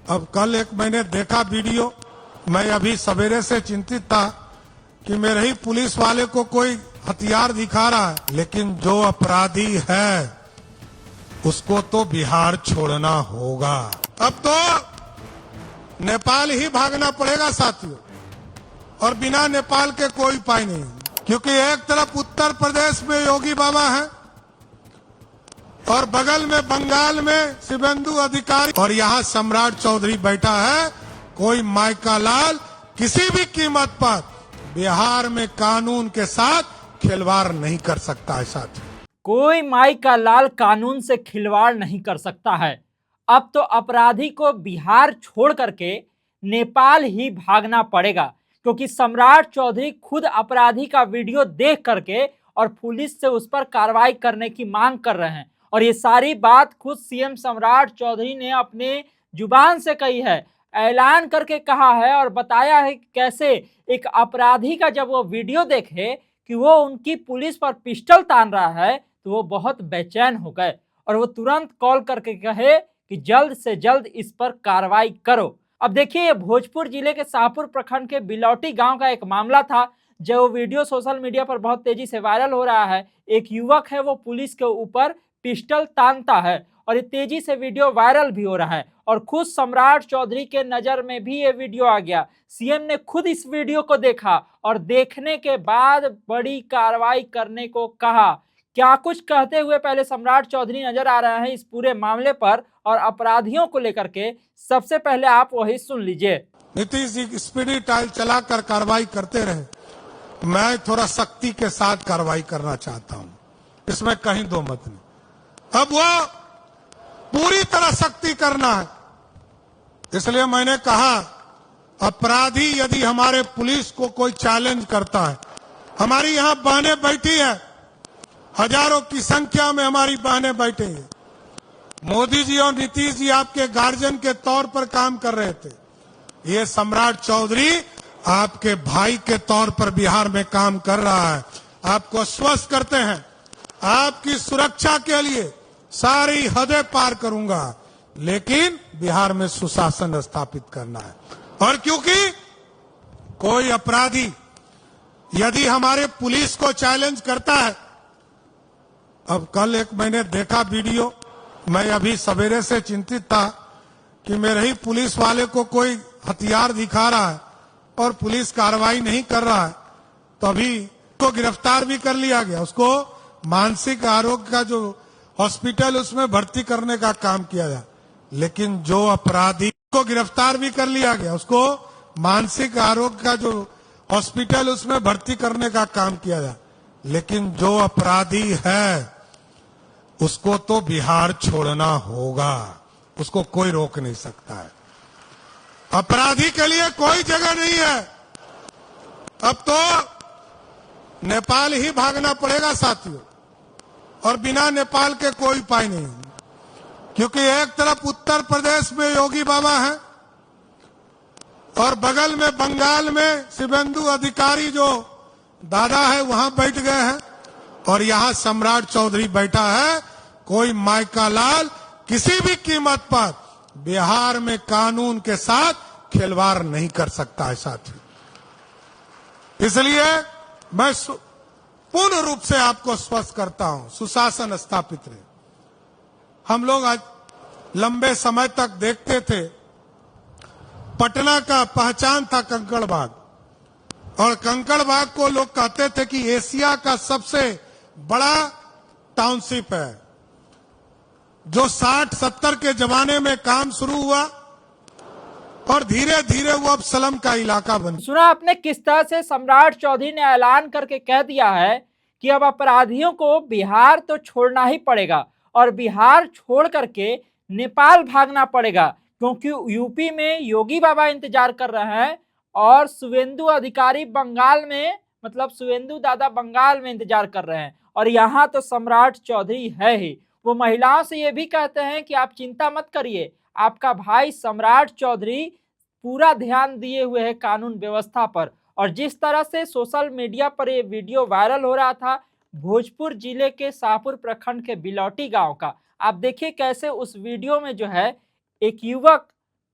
अब कल एक मैंने देखा वीडियो, मैं अभी सवेरे से चिंतित था कि मेरे ही पुलिस वाले को कोई हथियार दिखा रहा है, लेकिन जो अपराधी है उसको तो बिहार छोड़ना होगा। अब तो नेपाल ही भागना पड़ेगा साथियों, और बिना नेपाल के कोई उपाय नहीं, क्योंकि एक तरफ उत्तर प्रदेश में योगी बाबा है और बगल में बंगाल में शुभेंदु अधिकारी, और यहाँ सम्राट चौधरी बैठा है। कोई माइका लाल किसी भी कीमत पर बिहार में कानून के साथ खिलवाड़ नहीं कर सकता है साथियों। कोई माइका लाल कानून से खिलवाड़ नहीं कर सकता है। अब तो अपराधी को बिहार छोड़ करके नेपाल ही भागना पड़ेगा, क्योंकि सम्राट चौधरी खुद अपराधी का वीडियो देख करके और पुलिस से उस पर कार्रवाई करने की मांग कर रहे हैं। और ये सारी बात खुद सीएम सम्राट चौधरी ने अपने जुबान से कही है, ऐलान करके कहा है और बताया है कि कैसे एक अपराधी का जब वो वीडियो देखे कि वो उनकी पुलिस पर पिस्टल तान रहा है तो वो बहुत बेचैन हो गए और वो तुरंत कॉल करके कहे कि जल्द से जल्द इस पर कार्रवाई करो। अब देखिए, ये भोजपुर जिले के शाहपुर प्रखंड के बिलौटी गांव का एक मामला था, जो वीडियो सोशल मीडिया पर बहुत तेजी से वायरल हो रहा है। एक युवक है, वो पुलिस के ऊपर पिस्टल तानता है और ये तेजी से वीडियो वायरल भी हो रहा है और खुद सम्राट चौधरी के नजर में भी ये वीडियो आ गया। सीएम ने खुद इस वीडियो को देखा और देखने के बाद बड़ी कार्रवाई करने को कहा। क्या कुछ कहते हुए पहले सम्राट चौधरी नजर आ रहे हैं इस पूरे मामले पर और अपराधियों को लेकर के, सबसे पहले आप वही सुन लीजिए। नीतीश जी स्पीडी ट्रायल चलाकर कार्रवाई करते रहे, मैं थोड़ा सख्ती के साथ कार्रवाई करना चाहता हूं, इसमें कहीं दो मत नहीं। अब वो पूरी तरह सख्ती करना है, इसलिए मैंने कहा अपराधी यदि हमारे पुलिस को कोई चैलेंज करता है, हमारी यहां बहनें बैठी है, हजारों की संख्या में हमारी बहनें बैठी हैं। मोदी जी और नीतीश जी आपके गार्जियन के तौर पर काम कर रहे थे, ये सम्राट चौधरी आपके भाई के तौर पर बिहार में काम कर रहा है। आपको आश्वस्त करते हैं, आपकी सुरक्षा के लिए सारी हदें पार करूंगा, लेकिन बिहार में सुशासन स्थापित करना है। और क्योंकि कोई अपराधी यदि हमारे पुलिस को चैलेंज करता है, अब कल एक मैंने देखा वीडियो, मैं अभी सवेरे से चिंतित था कि मेरे ही पुलिस वाले को कोई हथियार दिखा रहा है और पुलिस कार्रवाई नहीं कर रहा है, तो अभी को गिरफ्तार भी कर लिया गया। उसको मानसिक आरोग्य का जो हॉस्पिटल उसमें भर्ती करने का काम किया गया, लेकिन जो अपराधी को गिरफ्तार भी कर लिया गया, उसको मानसिक आरोग्य का जो हॉस्पिटल उसमें भर्ती करने का काम किया गया, लेकिन जो अपराधी है उसको तो बिहार छोड़ना होगा, उसको कोई रोक नहीं सकता है। अपराधी के लिए कोई जगह नहीं है। अब तो नेपाल ही भागना पड़ेगा साथियों, और बिना नेपाल के कोई उपाय नहीं, क्योंकि एक तरफ उत्तर प्रदेश में योगी बाबा है और बगल में बंगाल में शुभेंदु अधिकारी जो दादा है वहां बैठ गए हैं, और यहाँ सम्राट चौधरी बैठा है। कोई माइका लाल किसी भी कीमत पर बिहार में कानून के साथ खिलवाड़ नहीं कर सकता है साथियों। इसलिए मैं पूर्ण रूप से आपको स्पष्ट करता हूं, सुशासन स्थापित रहे। हम लोग आज लंबे समय तक देखते थे, पटना का पहचान था कंकड़बाग, और कंकड़बाग को लोग कहते थे कि एशिया का सबसे बड़ा टाउनशिप है, जो 60-70 के जमाने में काम शुरू हुआ और धीरे धीरे वो अब स्लम का इलाका बन। सुना आपने किस तरह से सम्राट चौधरी ने ऐलान करके कह दिया है कि अब अपराधियों को बिहार तो छोड़ना ही पड़ेगा और बिहार छोड़ करके नेपाल भागना पड़ेगा, क्योंकि यूपी में योगी बाबा इंतजार कर रहे हैं और शुभेंदु अधिकारी बंगाल में, मतलब शुभेंदु दादा बंगाल में इंतजार कर रहे हैं, और यहाँ तो सम्राट चौधरी है ही। वो महिलाओं से ये भी कहते हैं कि आप चिंता मत करिए, आपका भाई सम्राट चौधरी पूरा ध्यान दिए हुए है कानून व्यवस्था पर। और जिस तरह से सोशल मीडिया पर ये वीडियो वायरल हो रहा था भोजपुर जिले के शाहपुर प्रखंड के बिलौटी गांव का, आप देखिए कैसे उस वीडियो में जो है एक युवक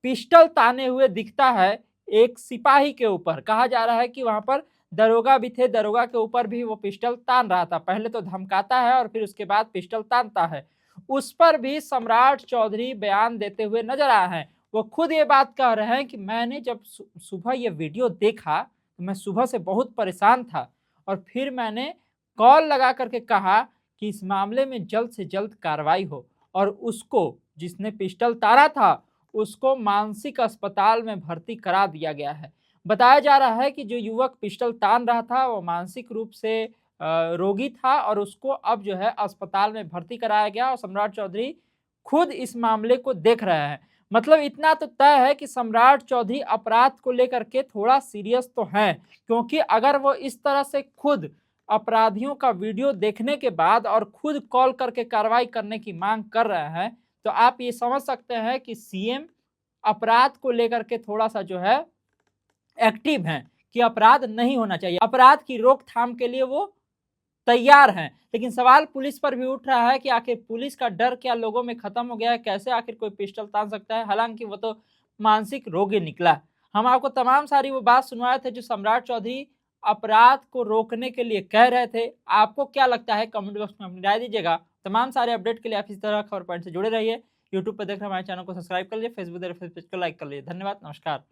पिस्टल ताने हुए दिखता है एक सिपाही के ऊपर। कहा जा रहा है कि वहां पर दरोगा भी थे, दरोगा के ऊपर भी वो पिस्टल तान रहा था। पहले तो धमकाता है और फिर उसके बाद पिस्टल तानता है। उस पर भी सम्राट चौधरी बयान देते हुए नजर आए हैं। वो खुद ये बात कह रहे हैं कि मैंने जब सुबह ये वीडियो देखा तो मैं सुबह से बहुत परेशान था और फिर मैंने कॉल लगा करके कहा कि इस मामले में जल्द से जल्द कार्रवाई हो, और उसको जिसने पिस्टल तारा था उसको मानसिक अस्पताल में भर्ती करा दिया गया है। बताया जा रहा है कि जो युवक पिस्टल तान रहा था वो मानसिक रूप से रोगी था और उसको अब जो है अस्पताल में भर्ती कराया गया, और सम्राट चौधरी खुद इस मामले को देख रहे हैं। मतलब इतना तो तय है कि सम्राट चौधरी अपराध को लेकर के थोड़ा सीरियस तो हैं, क्योंकि अगर वो इस तरह से खुद अपराधियों का वीडियो देखने के बाद और खुद कॉल करके कार्रवाई करने की मांग कर रहे हैं, तो आप ये समझ सकते हैं कि सीएम अपराध को लेकर के थोड़ा सा जो है एक्टिव हैं कि अपराध नहीं होना चाहिए, अपराध की रोकथाम के लिए वो तैयार हैं। लेकिन सवाल पुलिस पर भी उठ रहा है कि आखिर पुलिस का डर क्या लोगों में खत्म हो गया है? कैसे आखिर कोई पिस्टल तान सकता है? हालांकि वो तो मानसिक रोगी निकला। हम आपको तमाम सारी वो बात सुनवाए थे जो सम्राट चौधरी अपराध को रोकने के लिए कह रहे थे। आपको क्या लगता है? कमेंट बॉक्स में अपनी राय दीजिएगा। तमाम सारे अपडेट के लिए आप इसी तरह खबर पॉइंट से जुड़े रहिए। यूट्यूब पर देख रहे हमारे चैनल को सब्सक्राइब कर लीजिए, फेसबुक देख रहे पेज को लाइक कर लीजिए। धन्यवाद, नमस्कार।